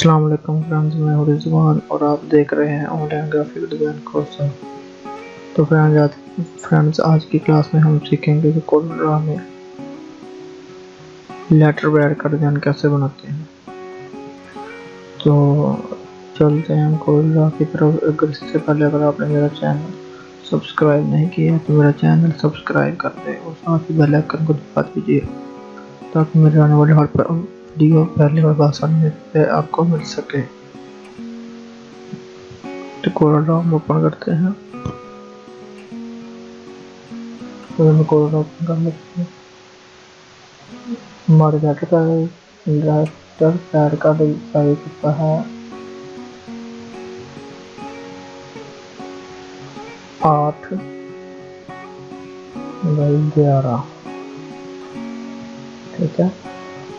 अस्सलाम वालेकुम फ्रेंड्स, मैं हूं रिजवान और आप देख रहे हैं ऑनलाइन ग्राफिक डिज़ाइन कोर्स। तो फ्रेंड्स आज की क्लास में हम सीखेंगे कि कोरलड्रॉ में लेटर पैड का डिज़ाइन कैसे बनाते हैं। तो चलते हैं हम कोरलड्रॉ की तरफ। अगर इससे पहले अगर आपने मेरा चैनल सब्सक्राइब नहीं किया है तो मेरा चैनल सब्सक्राइब कर दें और साथ ही बेल आइकन को दबा दीजिए ताकि मेरे आने वाले हर वीडियो पहले और आसानी से आपको मिल सके। तो कोरलड्रॉ ओपन करते हैं। तो हम कोरलड्रॉ ओपन कर लेते हैं। हमारे लेटर पैड का साइज होता है 8x11। ठीक है,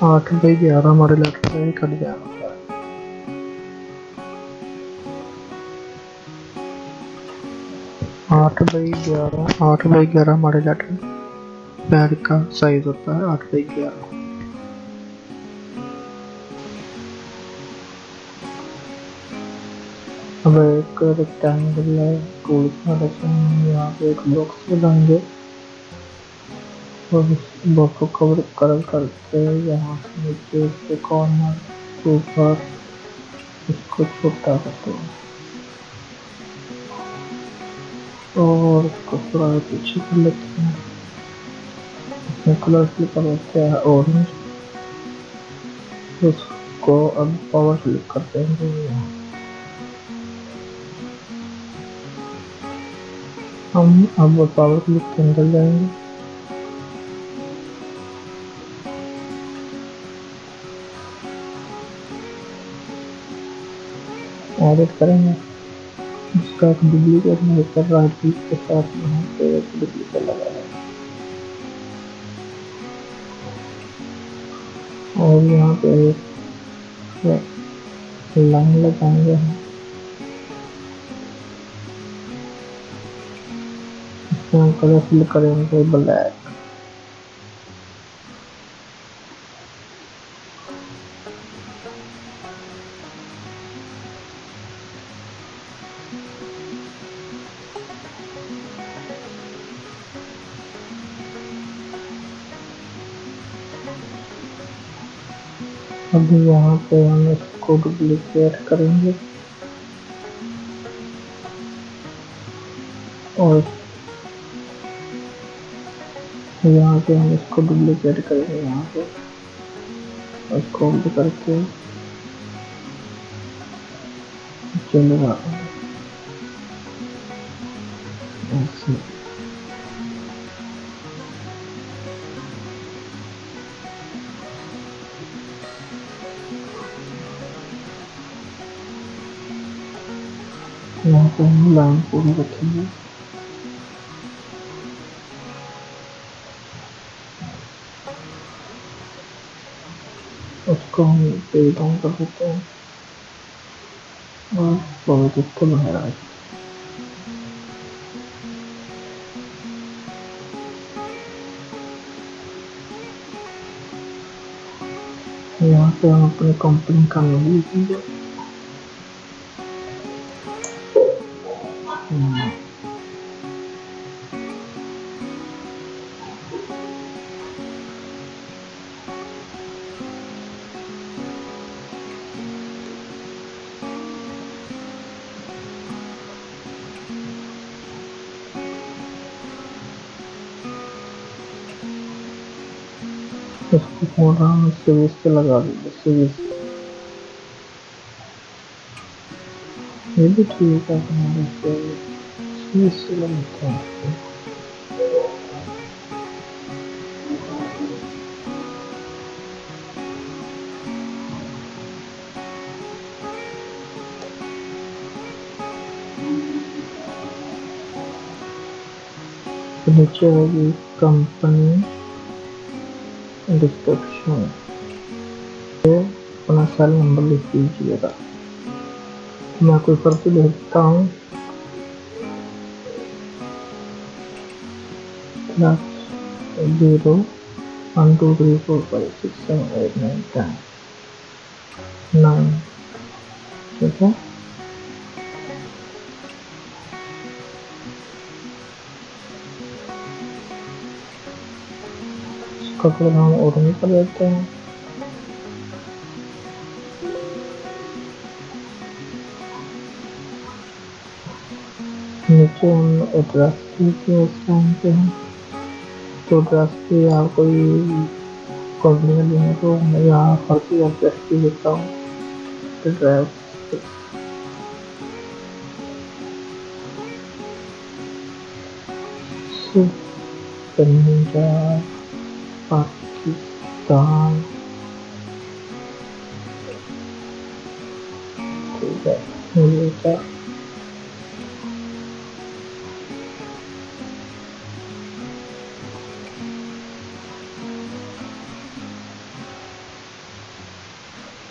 8x11 हमारे लेटर पैड का डिजाइन होता है। 8x11 हमारे लेटर पैड का साइज होता है 8x11। अब एक रेक्टेंगल टूल की मदद से हम यहाँ पे एक बॉक्स बनाएंगे और इस बॉक्स को कवर करके यहाँ से नीचे से कॉर्नर के ऊपर इसको छोटा करते हैं और इसको थोड़ा पीछे कर लेते हैं। इसमें कलर क्लिक कर लेते हैं ऑरेंज। इसको अब पावर क्लिक करते हैं। हम अब पावर क्लिक के अंदर जाएंगे। एडिट करेंगे। इसका एक डुप्लीकेट लेकर राइट क्लिक के साथ यहाँ पे एक डुप्लीकेट लगा लेंगे और यहाँ पे एक लाइन लगाएंगे। हम कलर फिल करेंगे ब्लैक। अभी यहाँ पे हम इसको डुप्लीकेट करेंगे और यहाँ पे हम इसको डुप्लीकेट करेंगे यहाँ पे और कॉपी करके चलेगा ऐसे। यहाँ पे हम लाइन पूरी रखेंगे। उसको हम पे डाउन कर देते हैं और पॉजिटिव को बनाए रखें। यहाँ पे हम अपनी कंपनी का नाम लिखेंगे। इसको थोड़ा हम सीरीज पे लगा देंगे। सीरीज ये भी ठीक है, सीरीज से लगाते हैं। नीचे होगी कंपनी डिस्क्रिप्शन, अपना सेल नंबर लिख दीजिएगा। मैं कोई फर्क लिखता हूँ +0 1 2 3 4 5 6 7 8 9 10 9 ठीक है। इसका कलर हम ऑरेंज कर देते हैं। नीचे हम एड्रेस के टाइम पे हैं, तो एड्रेस पे आप कोई कंपनी का देंगे तो मैं यहाँ फर्जी एड्रेस भी देता हूँ। एड्रेस पंजाब पाकिस्तान, ठीक है। ये क्या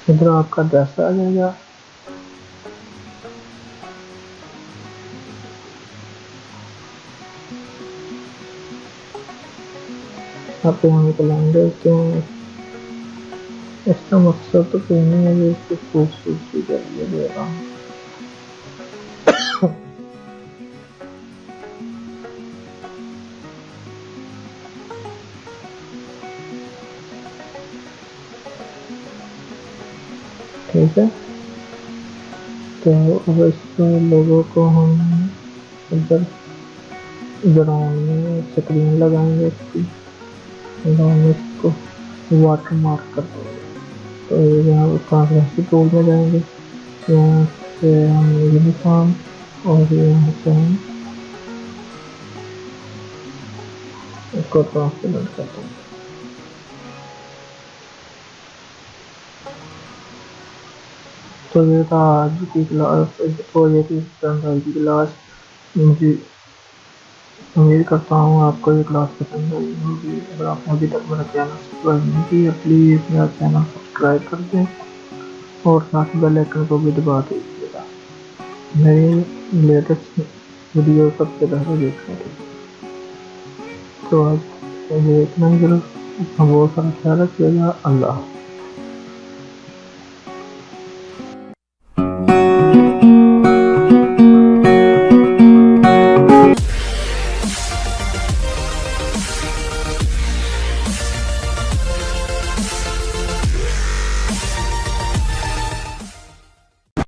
इधर आपका एड्रेस आ जाएगा। आप यहाँ निकलेंगे तो इसका मकसद तो कोई नहीं है, इसको खूबसूरती के लिए दे रहा हूँ। ठीक है, तो अब इस लोगों को हम इधर ग्राउंड में स्क्रीन लगाएंगे, इसकी ग्राउंड में इसको वाटर मार्क कर देंगे। तो यहाँ पर ट्रांसपेरेंसी टूल में जाएंगे, यहाँ से हम यूनिफॉर्म और यहाँ से हम इसको ट्रांसपेरेंट कर देंगे। तो ये था आज की क्लास, प्रोजेक्ट की क्लास। मुझे उम्मीद करता हूँ आपको ये क्लास पसंद आई होगी। अगर आपने अभी तक मेरा चैनल सब्सक्राइब नहीं किया, प्लीज़ मेरा चैनल सब्सक्राइब कर दें और साथ बेल आइकन को भी दबा दीजिएगा मेरी लेटेस्ट वीडियो सबसे पहले देखने के लिए। तो आज ये इतना ही, बहुत सारा ख्याल रखिएगा। अल्लाह।